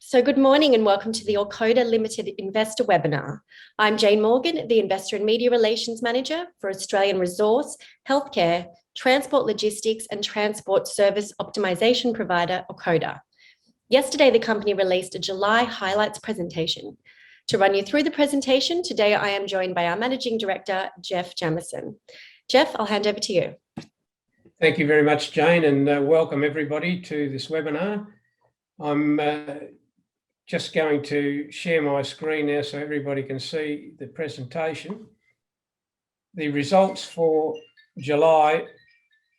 So good morning and welcome to the Orcoda Limited Investor Webinar. I'm Jane Morgan, the Investor and Media Relations Manager for Australian Resource, Healthcare, Transport Logistics and Transport Service Optimisation Provider, Orcoda. Yesterday, the company released a July highlights presentation. To run you through the presentation, today I am joined by our Managing Director, Jeff Jamieson. Jeff, I'll hand over to you. Thank you very much, Jane, and welcome everybody to this webinar. I'm just going to share my screen now so everybody can see the presentation. The results for July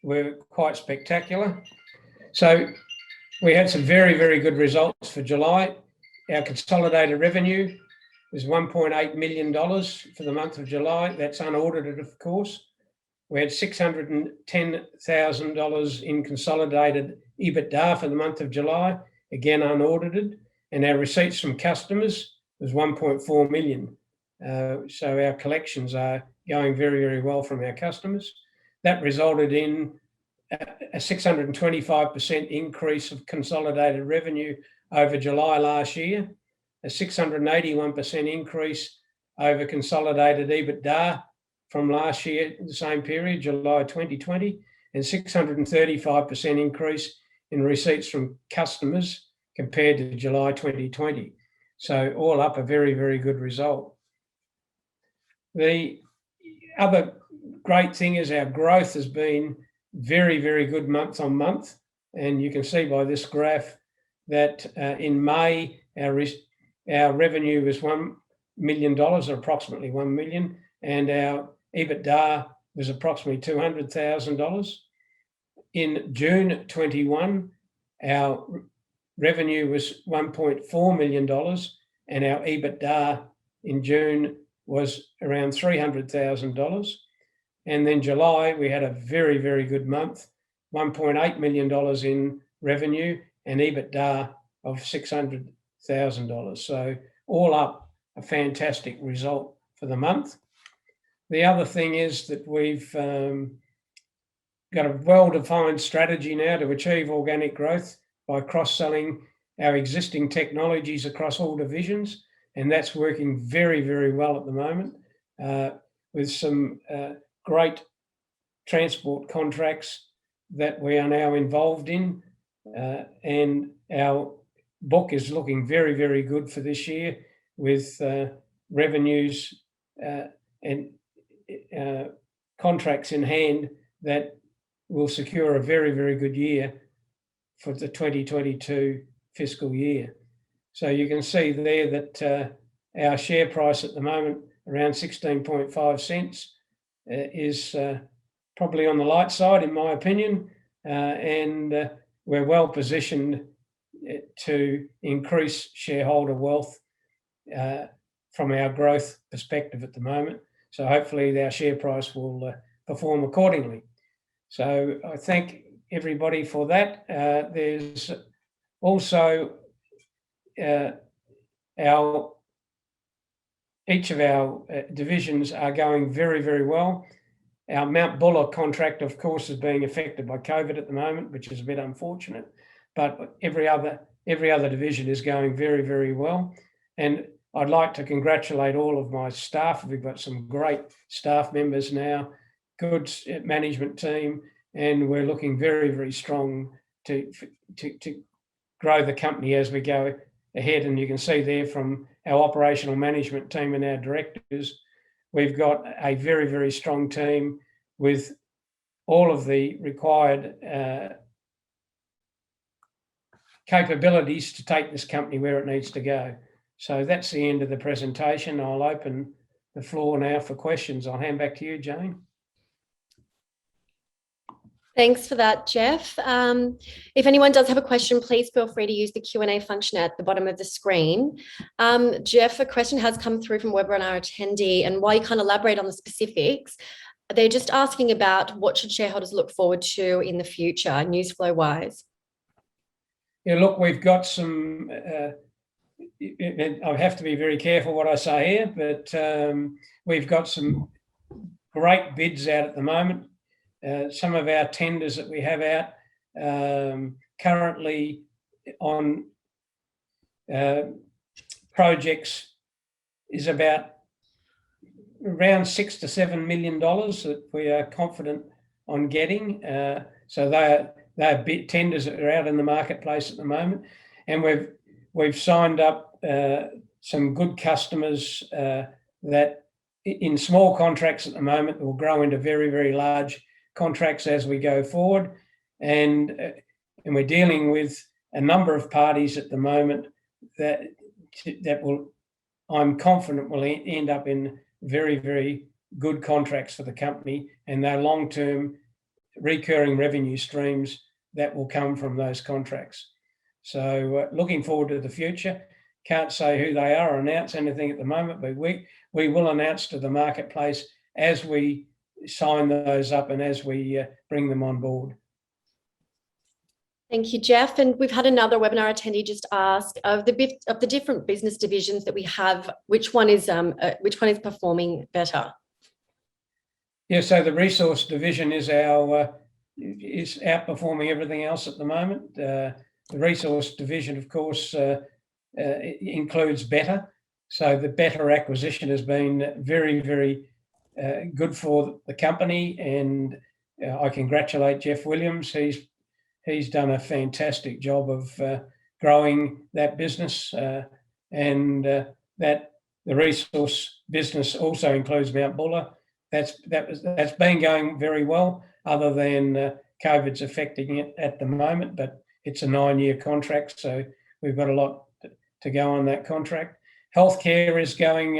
were quite spectacular. So we had some very, very good results for July. Our consolidated revenue was $1.8 million for the month of July. That's unaudited, of course. We had $610,000 in consolidated EBITDA for the month of July, again unaudited, and our receipts from customers was $1.4 million. So our collections are going very, very well from our customers. That resulted in a 625% increase of consolidated revenue over July last year, a 681% increase over consolidated EBITDA from last year, the same period, July 2020, and 635% increase in receipts from customers compared to July 2020. So all up a very, very good result. The other great thing is our growth has been very, very good month on month. And you can see by this graph that in May, our revenue was $1 million, or approximately $1 million, and our EBITDA was approximately $200,000. In June 21, our revenue was $1.4 million, and our EBITDA in June was around $300,000. And then July, we had a very, very good month, $1.8 million in revenue and EBITDA of $600,000. So all up, a fantastic result for the month. The other thing is that we've got a well-defined strategy now to achieve organic growth by cross-selling our existing technologies across all divisions, and that's working very, very well at the moment with some great transport contracts that we are now involved in, and our book is looking very, very good for this year with revenues and contracts in hand that will secure a very, very good year for the 2022 fiscal year. So you can see there that our share price at the moment, around 16.5 cents, is probably on the light side, in my opinion, and we're well positioned to increase shareholder wealth from our growth perspective at the moment. So hopefully our share price will perform accordingly. So I thank everybody for that. There's also each of our divisions are going very, very well. Our Mount Buller contract, of course, is being affected by COVID at the moment, which is a bit unfortunate, but every other division is going very, very well. And I'd like to congratulate all of my staff. We've got some great staff members now, good management team, and we're looking very, very strong to grow the company as we go ahead. And you can see there from our operational management team and our directors, we've got a very, very strong team with all of the required capabilities to take this company where it needs to go. So that's the end of the presentation. I'll open the floor now for questions. I'll hand back to you, Jane. Thanks for that, Jeff. If anyone does have a question, please feel free to use the Q&A function at the bottom of the screen. Jeff, a question has come through from webinar attendee, and while you can't elaborate on the specifics, they're just asking about what should shareholders look forward to in the future, news flow wise. Yeah, look, we've got some, I have to be very careful what I say here, but we've got some great bids out at the moment. Some of our tenders that we have out currently on projects is about around $6 to $7 million that we are confident on getting. So they're big tenders that are out in the marketplace at the moment, and we've signed up some good customers that in small contracts at the moment will grow into very, very large contracts as we go forward, and we're dealing with a number of parties at the moment that will, I'm confident, will end up in very, very good contracts for the company, and they're long-term recurring revenue streams that will come from those contracts. So looking forward to the future. Can't say who they are or announce anything at the moment, but we will announce to the marketplace as we sign those up and as we bring them on board. Thank you, Jeff. And we've had another webinar attendee just ask of the different business divisions that we have, which one is performing better? Yeah, so the resource division is outperforming everything else at the moment. The resource division, of course, includes Better. So the Better acquisition has been very, very good for the company, and I congratulate Jeff Williams. He's done a fantastic job of growing that business, and that the resource business also includes Mount Buller. That's been going very well, other than COVID's affecting it at the moment, but it's a 9-year contract, so we've got a lot to go on that contract. Healthcare is going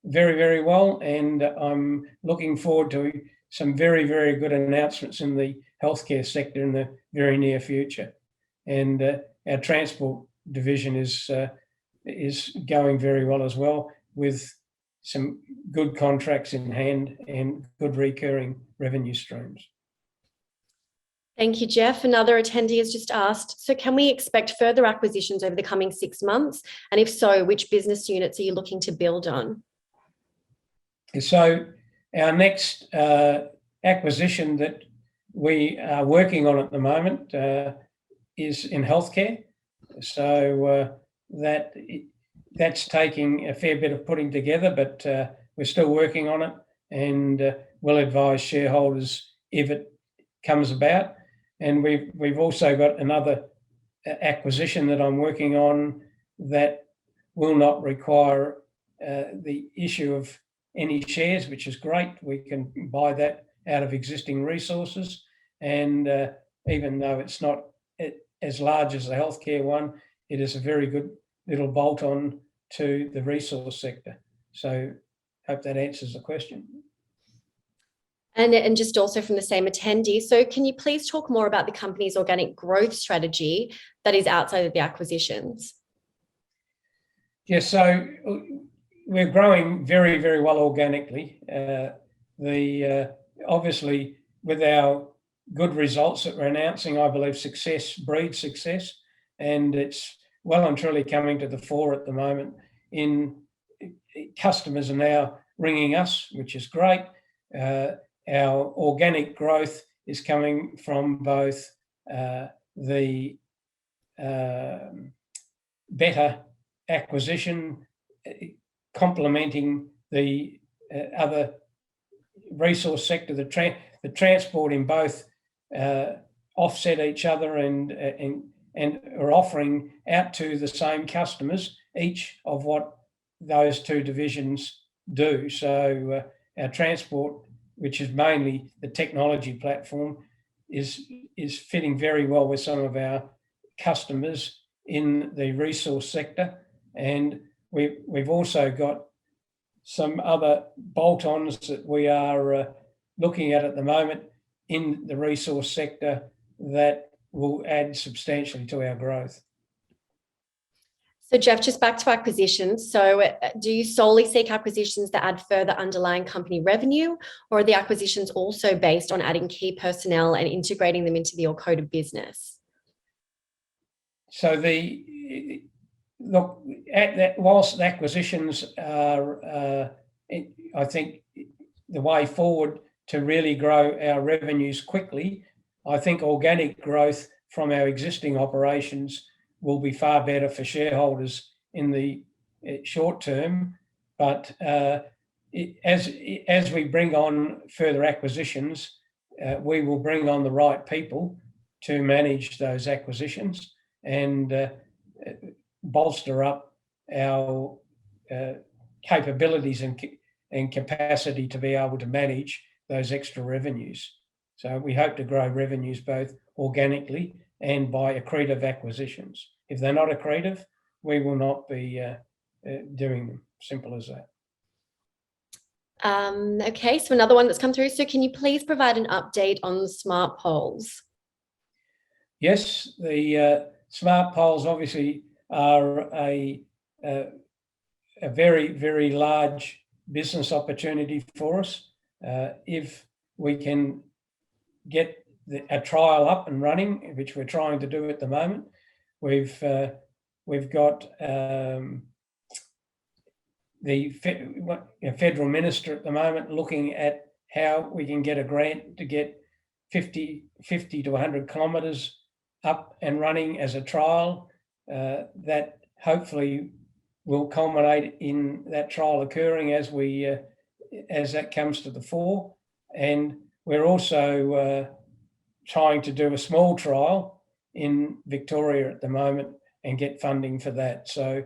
very, very well, and I'm looking forward to some very, very good announcements in the healthcare sector in the very near future. And our transport division is going very well as well, with some good contracts in hand and good recurring revenue streams. Thank you, Jeff. Another attendee has just asked, so can we expect further acquisitions over the coming 6 months? And if so, which business units are you looking to build on? So our next acquisition that we are working on at the moment is in healthcare. So that's taking a fair bit of putting together, but we're still working on it, and we'll advise shareholders if it comes about. And we've also got another acquisition that I'm working on that will not require the issue of any shares, which is great. We can buy that out of existing resources, and even though it's not as large as the healthcare one, it is a very good little bolt-on to the resource sector. So hope that answers the question. And just also from the same attendee, so can you please talk more about the company's organic growth strategy that is outside of the acquisitions? Yes, so we're growing very, very well organically. Obviously, with our good results that we're announcing, I believe success breeds success, and it's well and truly coming to the fore at the moment. Customers are now ringing us, which is great. Our organic growth is coming from both the Better acquisition, complementing the other resource sector. The transport in both offset each other and are offering out to the same customers each of what those two divisions do. So our transport, which is mainly the technology platform, is fitting very well with some of our customers in the resource sector. And we've also got some other bolt-ons that we are looking at the moment in the resource sector that will add substantially to our growth. So Jeff, just back to acquisitions. So do you solely seek acquisitions that add further underlying company revenue, or are the acquisitions also based on adding key personnel and integrating them into the Orcoda business? So whilst the acquisitions are, I think, the way forward to really grow our revenues quickly, I think organic growth from our existing operations will be far better for shareholders in the short term, but as we bring on further acquisitions, we will bring on the right people to manage those acquisitions and bolster up our capabilities and capacity to be able to manage those extra revenues. So we hope to grow revenues both organically and by accretive acquisitions. If they're not accretive, we will not be doing them. Simple as that. Okay, so another one that's come through. So can you please provide an update on the smart poles? Yes, the smart poles obviously are a very, very large business opportunity for us. If we can get a trial up and running, which we're trying to do at the moment, we've got the federal minister at the moment looking at how we can get a grant to get 50 to 100 kilometres up and running as a trial. That hopefully will culminate in that trial occurring as that comes to the fore. And we're also trying to do a small trial in Victoria at the moment and get funding for that. So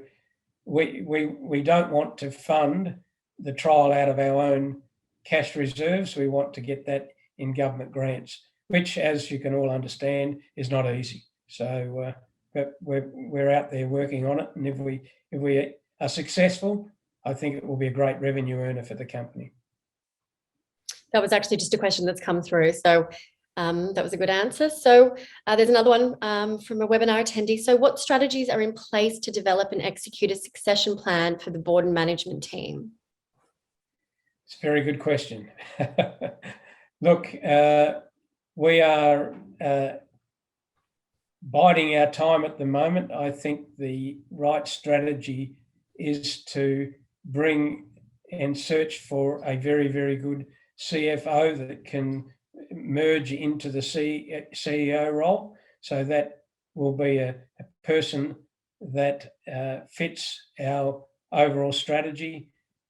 we don't want to fund the trial out of our own cash reserves. We want to get that in government grants, which, as you can all understand, is not easy. So but we're out there working on it, and if we are successful, I think it will be a great revenue earner for the company. That was actually just a question that's come through. So that was a good answer. So there's another one from a webinar attendee. So what strategies are in place to develop and execute a succession plan for the board and management team? It's a very good question. Look, we are biding our time at the moment. I think the right strategy is to bring and search for a very, very good CFO that can merge into the CEO role. So that will be a person that fits our overall strategy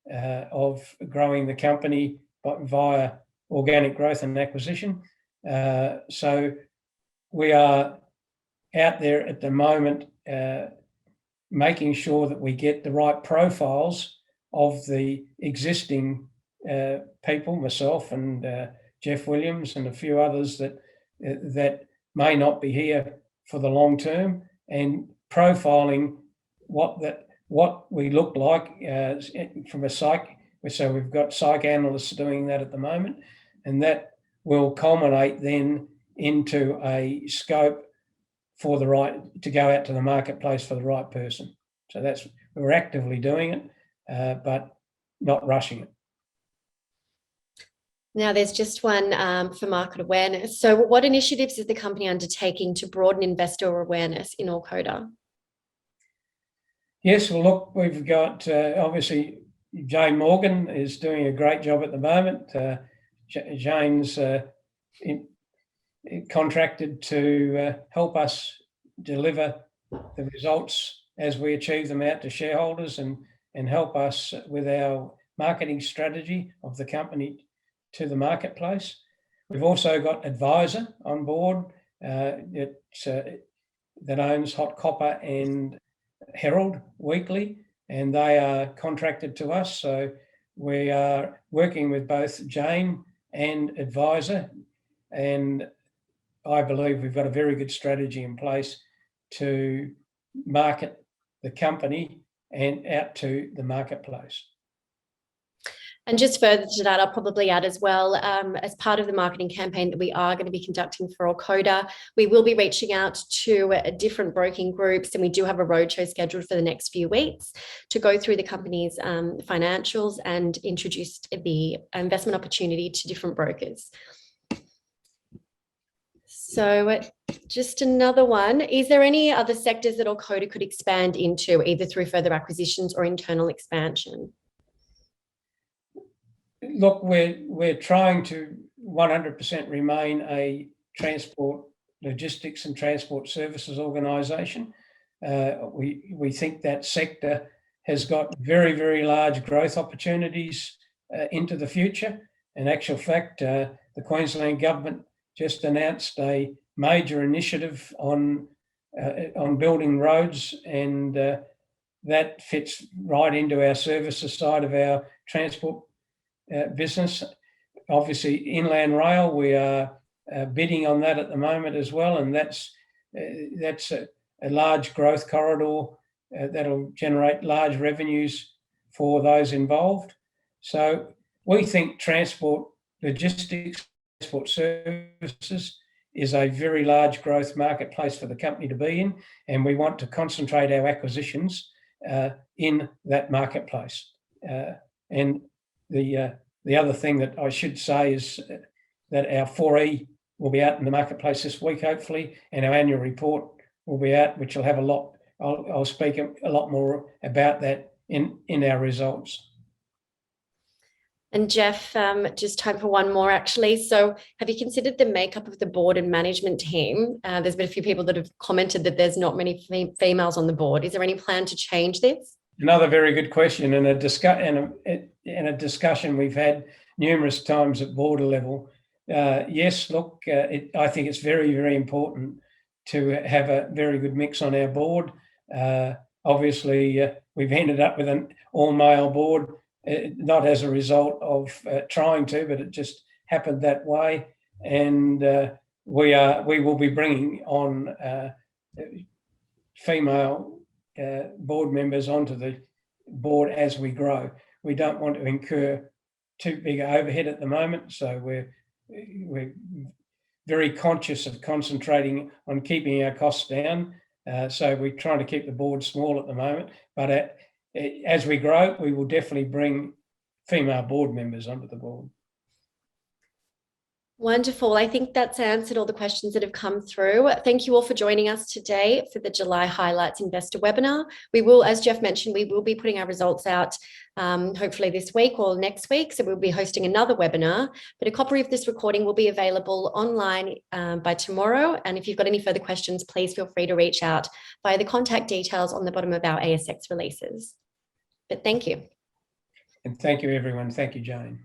of growing the company via organic growth and acquisition. So we are out there at the moment making sure that we get the right profiles of the existing people, myself and Jeff Williams and a few others that may not be here for the long term, and profiling what we look like from a psych. So we've got psych analysts doing that at the moment, and that will culminate then into a scope for to go out to the marketplace for the right person. So we're actively doing it, but not rushing it. Now there's just one for market awareness. So what initiatives is the company undertaking to broaden investor awareness in Orcoda? Yes, well, look, we've got obviously Jane Morgan is doing a great job at the moment. Jane's contracted to help us deliver the results as we achieve them out to shareholders and help us with our marketing strategy of the company to the marketplace. We've also got Advisor on board that owns Hot Copper and Herald Weekly, and they are contracted to us. So we are working with both Jane and Advisor, and I believe we've got a very good strategy in place to market the company and out to the marketplace. And just further to that, I'll probably add as well, as part of the marketing campaign that we are going to be conducting for Orcoda, we will be reaching out to different broking groups, and we do have a roadshow scheduled for the next few weeks to go through the company's financials and introduce the investment opportunity to different brokers. So just another one, is there any other sectors that Orcoda could expand into, either through further acquisitions or internal expansion? Look, we're trying to 100% remain a transport, logistics and transport services organisation. We think that sector has got very, very large growth opportunities into the future. In actual fact, the Queensland government just announced a major initiative on building roads, and that fits right into our services side of our transport business. Obviously, inland rail, we are bidding on that at the moment as well, and that's a large growth corridor that'll generate large revenues for those involved. So we think transport logistics, transport services is a very large growth marketplace for the company to be in, and we want to concentrate our acquisitions in that marketplace. And the other thing that I should say is that our 4E will be out in the marketplace this week, hopefully, and our annual report will be out, which will have a lot. I'll speak a lot more about that in our results. And Jeff, just time for one more actually. So have you considered the makeup of the board and management team? There's been a few people that have commented that there's not many females on the board. Is there any plan to change this? Another very good question, and a discussion we've had numerous times at board level. Yes, look, I think it's very, very important to have a very good mix on our board. Obviously, we've ended up with an all-male board, not as a result of trying to, but it just happened that way. And we will be bringing on female board members onto the board as we grow. We don't want to incur too big overhead at the moment, so we're very conscious of concentrating on keeping our costs down. So we're trying to keep the board small at the moment, but as we grow, we will definitely bring female board members onto the board. Wonderful. I think that's answered all the questions that have come through. Thank you all for joining us today for the July Highlights Investor Webinar. We will, as Jeff mentioned, we will be putting our results out hopefully this week or next week. So we'll be hosting another webinar, but a copy of this recording will be available online by tomorrow. And if you've got any further questions, please feel free to reach out via the contact details on the bottom of our ASX releases. But thank you. And thank you, everyone. Thank you, Jane.